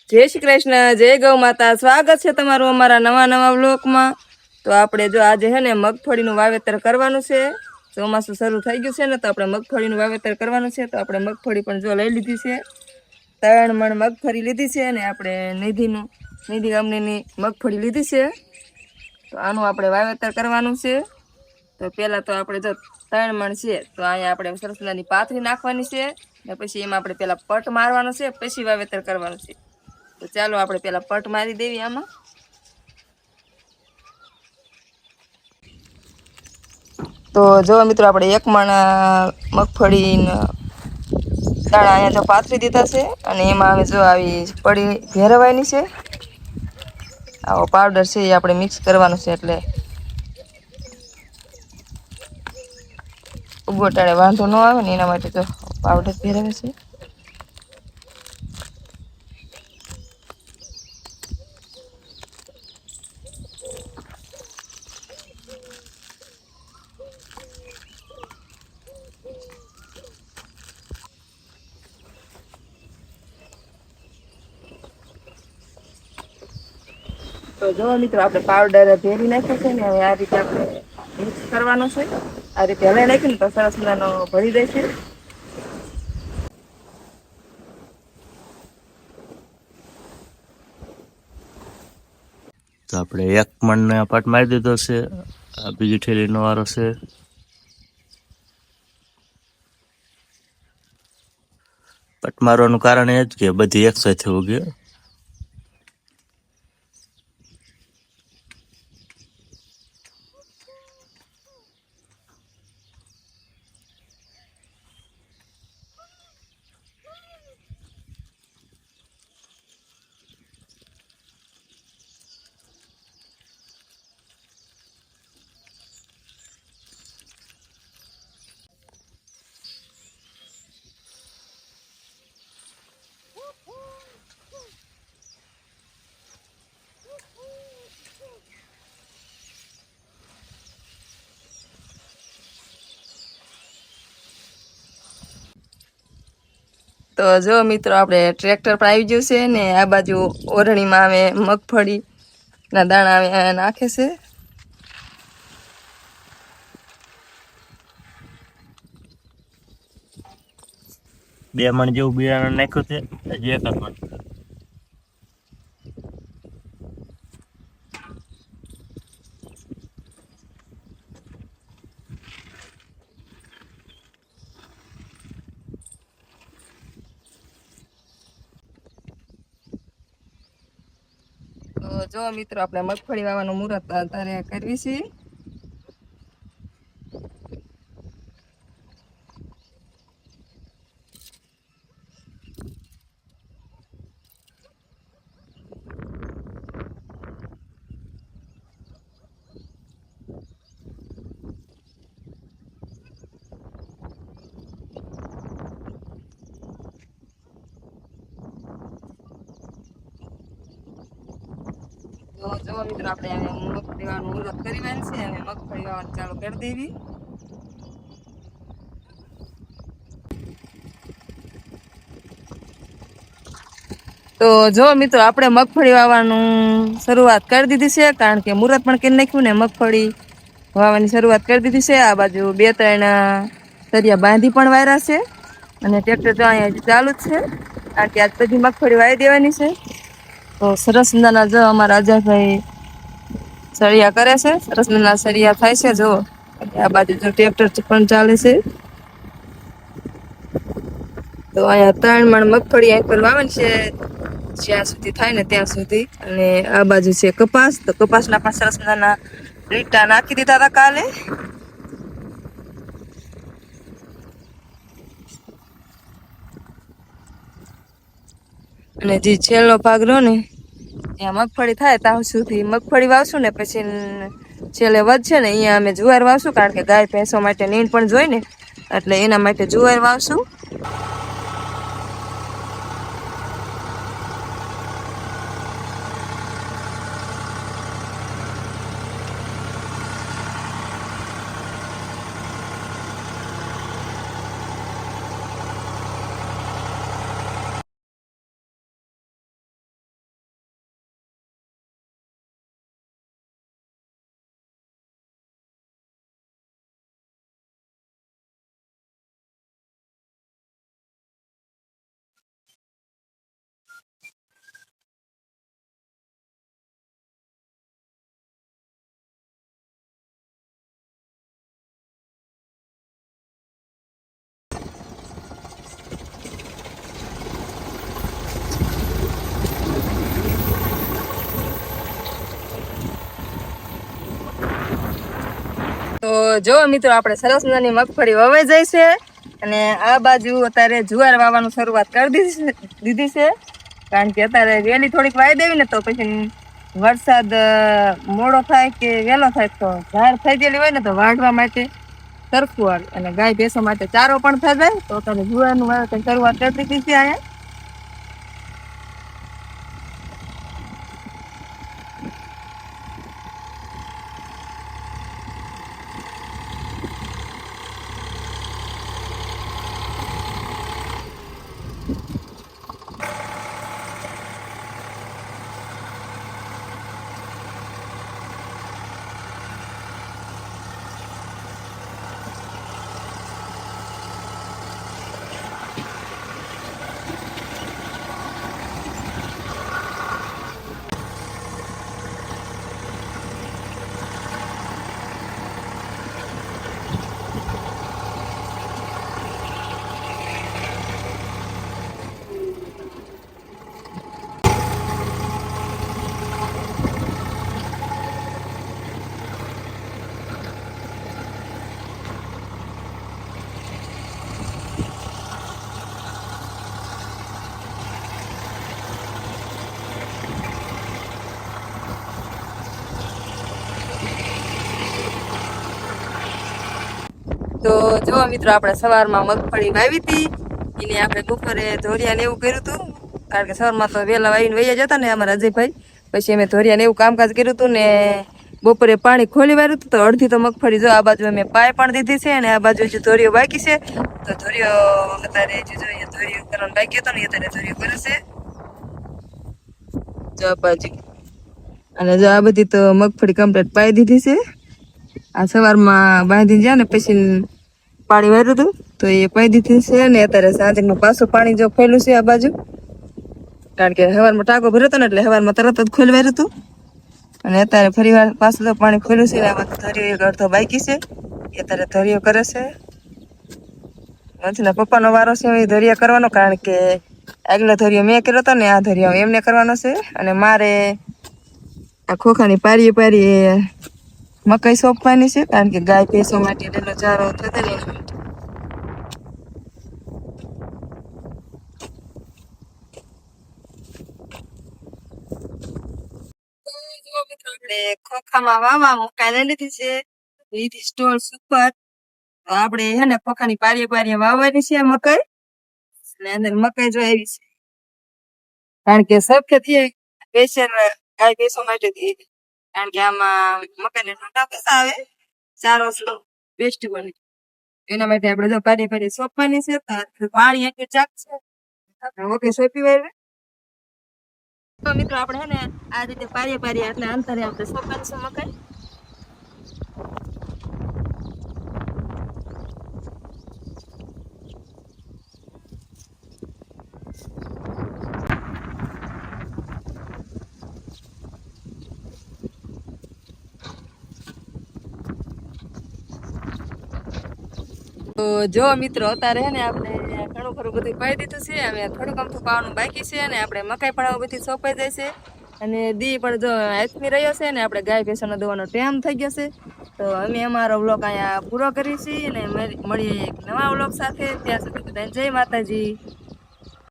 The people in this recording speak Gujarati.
જય શ્રી કૃષ્ણ, જય ગૌ માતા. સ્વાગત છે તમારું અમારા નવા વ્લોગમાં. તો આપણે જો આજે હે ને મગફળીનું વાવેતર કરવાનું છે. ચોમાસું શરૂ થઈ ગયું છે ને, તો આપણે મગફળીનું વાવેતર કરવાનું છે. તો આપણે મગફળી પણ જો લઈ લીધી છે. 3 મણ મગફળી લીધી છે અને આપણે નિધિ કંપનીની મગફળી લીધી છે. તો આનું આપણે વાવેતર કરવાનું છે. તો પહેલા તો આપણે જો 3 મણ છે, તો અહીંયા આપણે સરસ મજાની પાથરી નાખવાની છે. ને પછી એમાં આપણે પહેલા પટ મારવાનો છે, પછી વાવેતર કરવાનું છે. તો ચાલો આપણે પહેલા પટ મારી દેવી આમાં. તો જો મિત્રો આપણે 1 મણ મગફળી દાણા અહીંયા જો પાથરી દીધા છે અને એમાં હવે જો આવી પડી ભેરવાયની છે. આવો પાવડર છે એ આપણે મિક્સ કરવાનું છે, એટલે ઉગોટાળે વાંધો ન આવે ને એના માટે તો પાવડર ભેરવે છે. તો જો મિત્રો આપણે પાવડર ભેરી નાખ્યો છે ને, હવે આ રીતે આપણે મિક્સ કરવાનો છે. આ રીતે હલાઈ નાખીને તો સરસ મજાનો ભરી જાય છે. તો આપણે 1 મણનો પટ મારી દીધો છે. આ બીજી ઠેલીનો વારો છે. પટ મારવાનું કારણ એ જ કે બધી એક સાથે ઉગે. તો જો મિત્રો આપણે ટ્રેક્ટર પર આવી ગયું છે ને, આ બાજુ ઓરણીમાં આવે મગફળીના દાણા આવે નાખે છે. બે મણ જેવું બિયારણ નાખ્યું છે. હજી 1 મણ. તો જો મિત્રો આપણે મગફળી વાવવાનું મુહૂર્ત અત્યારે કરવી છે. તો જો મિત્રો આપણે મગફળી વાવવાનું મુહૂર્ત કરી વાળું છે. હવે મગફળી વાવવાનું ચાલુ કરી દેવી. તો જો મિત્રો આપણે મગફળી વાવવાનું શરૂઆત કરી દીધી છે, કારણ કે મુહૂર્ત પણ કરી નાખ્યું ને મગફળી વાવવાની શરૂઆત કરી દીધી છે. આ બાજુ 2-3 સરિયા બાંધી પણ વાર્યા છે અને ટ્રેક્ટર જો અહીંયા ચાલુ જ છે, કારણ કે આજ બધી મગફળી વાવી દેવાની છે. તો સરસ મજાના જો અમારા અજયભાઈ સળિયા કરે છે. સરસ મજાના સળિયા થાય છે. જો આ બાજુ જો ટ્રેક્ટર પણ ચાલે છે. તો અહીંયા 3 મણ મગફળી અહીં પર વાવવાની છે, જ્યાં સુધી થાય ને ત્યાં સુધી. અને આ બાજુ છે કપાસ. તો કપાસના પણ સરસ મજાના રીટા નાખી દીધા હતા કાલે. અને જે છેલ્લો ભાગ રહ્યો ને ત્યાં મગફળી થાય ત્યાં સુધી મગફળી વાવશું ને પછી છેલ્લે વધશે ને અહીંયા અમે જુવાર વાવશું, કારણ કે ગાય ભેંસો માટે નીણ પણ જોઈ ને, એટલે એના માટે જુવાર વાવશું. તો જો મિત્રો આપણે સરસ મજાની મગફળી વવાઈ જાય છે અને આ બાજુ અત્યારે જુવાર વાવવાનું શરૂઆત કરી દીધી છે કારણ કે અત્યારે વહેલી થોડીક વાવી દેવી ને તો પછી વરસાદ મોડો થાય કે વહેલો થાય તો ઝાડ થઈ ગયેલી હોય ને તો વાઢવા માટે સરખું આવે અને ગાય ભેંસો માટે ચારો પણ થઈ જાય તો અત્યારે જુવારનું વાવેતર શરૂઆત કરી દીધી છે અહીંયા. તો જો મિત્રો આપણે સવારમાં મગફળી વાવી હતી એને આપણે બપોરે ધોરિયા ને એવું કર્યું હતું કારણ કે સવારમાં તો વહેલા વાવીને વૈયા જતા ને અમારા અજયભાઈ પછી અમે ધોરિયા ને એવું કામકાજ કર્યું હતું ને બપોરે પાણી ખોલી વાર્યું હતું તો અડધી તો મગફળી જો આ બાજુ અમે પાય પણ દીધી છે અને આ બાજુ હજુ ધોરિયો બાકી છે તો ધોરિયો અત્યારે હજુ જોઈએ ધોરિયો કરવાનો બાકી હતો ને અત્યારે ધોરિયો કરે છે જો આ બાજુ અને જો આ બધી તો મગફળી કમ્પ્લીટ પાઈ દીધી છે. આ સવારમાં બાંધી ગયા ને પછી પાણી વાર્યું હતું તો એ પાઈ દીધી છે ને અત્યારે સાંજનું પાછું પાણી જો ખોલ્યું છે આ બાજુ કારણ કે સવારમાં ટાંકો ભર્યો હતો ને એટલે સવારમાં તરત જ ખોલી વાર્યું હતું અને અત્યારે ફરી વાર પાછું તો પાણી ખોલ્યું છે આમાં ધોરિયો એક અડધો બાકી છે એ અત્યારે ધોરિયો કરે છે. મંથના પપ્પાનો વારો છે એ ધોરિયા કરવાનો કારણ કે આગલો ધોરિયો મેં કર્યો હતો ને આ ધોરિયો એમને કરવાનો છે અને મારે આ ખોખાની પારી મકાઈ સોંપવાની છે કારણ કે ગાય ભેંસો માટે લીલો ચારો થતો ને એના માટે. આપણે ખોખામાં વાવા મકાઈ લઈ લીધી છે લીધી સ્ટોર સુપર તો આપણે હે ને ખોખાની પારીએ વાવવાની છે મકાઈ અને અંદર મકાઈ જો આવી છે કારણ કે સખત સ્પેશિયલ ગાય ભેંસો માટે કારણ કે આમાં મકાઈને ઠંડા પૈસા આવે ચારો બેસ્ટ બને એના માટે આપણે જો પારી સોંપવાની છે પાણી એક ચાક છે ઓકે સોંપી વાય તો મિત્રો આપણે હે ને આ રીતે પારી એટલે અંતરે આપણે સોંપવાની છે મકાઈ. તો જો મિત્રો અત્યારે હે ને આપણે ઘણું ખરું બધું પાઈ દીધું છે હવે થોડુંક અમથું પાવાનું બાકી છે અને આપણે મકાઈ પણ બધી સોંપાઈ જાય છે અને દી પણ જો આથમી રહ્યો છે ને આપણે ગાય ભેંસોનો દોવાનો ટાઈમ થઈ ગયો છે તો અમે અમારો વ્લોગ અહીંયા પૂરો કરીએ છીએ અને મળીએ એક નવા વ્લોગ સાથે ત્યાં સુધી બધાને જય માતાજી.